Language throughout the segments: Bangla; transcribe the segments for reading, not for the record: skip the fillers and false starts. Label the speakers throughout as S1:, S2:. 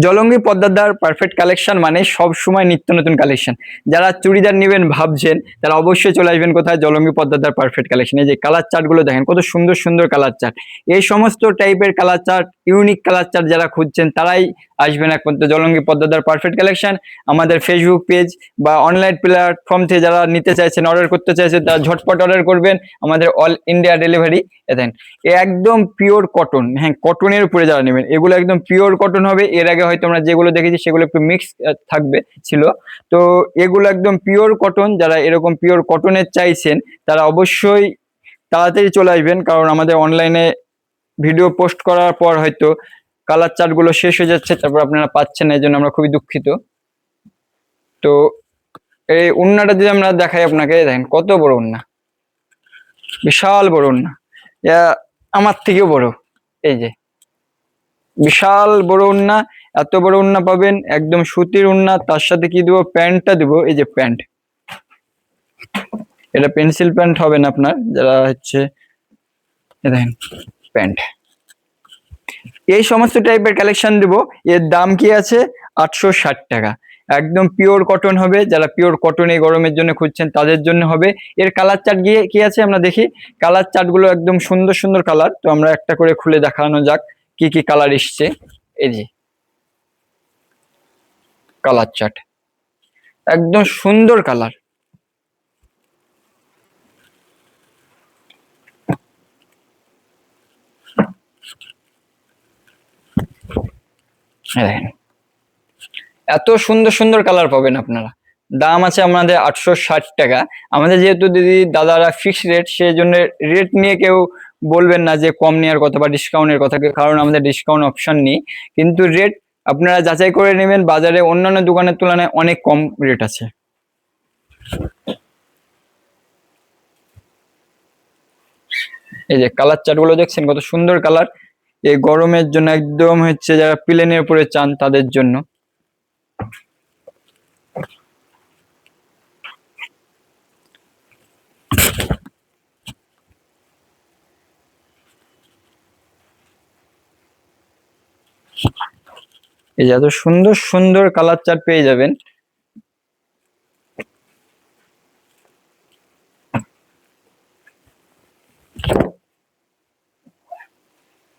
S1: জলঙ্গি পদ্মাদার পারফেক্ট কালেকশন মানে সব সময় নিত্য নতুন কালেকশন। যারা চুড়িদার নেবেন ভাবছেন তারা অবশ্যই চলে আসবেন কোথায়, জলঙ্গি পদ্মাদার পারফেক্ট কালেকশন। এই যে কালার চার্ট গুলো দেখেন, কত সুন্দর সুন্দর কালার চার্ট। এই সমস্ত টাইপের colour chart, unique colour chart যারা খুঁজছেন তারাই আসবেন একমাত্র জলঙ্গি পদ্মাদার পারফেক্ট কালেকশন। আমাদের ফেসবুক পেজ বা অনলাইন প্ল্যাটফর্ম থেকে যারা নিতে চাইছেন, অর্ডার করতে চাইছেন, তারা ঝটপট অর্ডার করবেন। আমাদের অল ইন্ডিয়া ডেলিভারি। দেখেন একদম পিওর কটন, হ্যাঁ কটনের উপরে যারা নেবেন এগুলো একদম পিওর কটন হবে। এর আগে হয়তো আমরা যেগুলো দেখেছি সেগুলো একটু মিক্স থাকবে ছিল, তো এগুলো একদম পিওর কটন। যারা এরকম পিওর কটনের চাইছেন তারা অবশ্যই তাড়াতাড়ি চলে আসবেন, কারণ আমাদের অনলাইনে ভিডিও পোস্ট করার পর হয়তো কালার চার্ট গুলো শেষ হয়ে যাচ্ছে, তারপর আপনারা পাচ্ছেন না, এই জন্য আমরা খুবই দুঃখিত। তো এই উন্নাটা যদি আমরা দেখাই আপনাকে, দেখেন কত বড় উন্না, বিশাল বড় উন্না, আমার থেকেও বড়। এই যে বিশাল বড় উন্না, এত বড় উন্না পাবেন, একদম সুতির উন্না। তার সাথে কি দেবো, প্যান্টটা দেবো। এই যে প্যান্ট, এটা পেন্সিল প্যান্ট হবে না আপনার, যারা হচ্ছে দেখেন প্যান্ট, এই সমস্ত টাইপের কালেকশন দেবো। এর দাম কি আছে, 860 টাকা। একদম পিওর কটন হবে, যারা পিওর কটন এই গরমের জন্য খুঁজছেন তাদের জন্য হবে। এর কালার চার্ট গিয়ে কি আছে আমরা দেখি। কালার চার্ট গুলো একদম সুন্দর সুন্দর কালার, তো আমরা একটা করে খুলে দেখানো যাক কি কি কালার এসছে। এই যে কালার চার্ট, একদম সুন্দর কালার। দেখেন এত সুন্দর সুন্দর কালার পাবেন আপনারা। দাম আছে আমাদের 860 টাকা। আমাদের যেহেতু দিদি দাদারা ফিক্সড রেট, সেই জন্য রেট নিয়ে কেউ বলবেন না যে কম নেওয়ার কথা বা ডিসকাউন্টের কথা, কারণ আমাদের ডিসকাউন্ট অপশন নেই। কিন্তু রেট আপনারা যাচাই করে নেবেন, বাজারে অন্যান্য দোকানের তুলনায় অনেক কম রেট আছে। এই যে কালার চার্ট গুলো দেখছেন, কত সুন্দর কালার। এই গরমের জন্য একদম হচ্ছে যারা প্লেনের উপরে চান তাদের জন্য। এই যে এত সুন্দর সুন্দর কালার চার্ট পেয়ে যাবেন।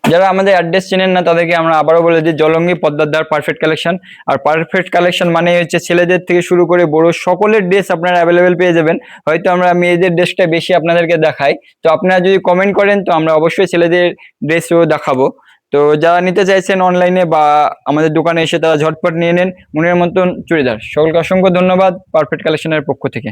S1: যারা আমাদের অ্যাড্রেস চেনেন না তাদেরকে আমরা আবারও বলে দিই, জলঙ্গি পদ্মাদার পারফেক্ট কালেকশন। আর পারফেক্ট কালেকশন মানে হচ্ছে ছেলেদের থেকে শুরু করে বড় সকলের ড্রেস আপনারা অ্যাভেলেবেল পেয়ে যাবেন। হয়তো আমরা মেয়েদের ড্রেসটা বেশি আপনাদেরকে দেখাই, তো আপনারা যদি কমেন্ট করেন তো আমরা অবশ্যই ছেলেদের ড্রেসও দেখাবো। তো যারা নিতে চাইছেন অনলাইনে বা আমাদের দোকানে এসে তারা ঝটপট নিয়ে নেন মনের মতন চুড়িদার। সকলকে অসংখ্য ধন্যবাদ পারফেক্ট কালেকশনের পক্ষ থেকে।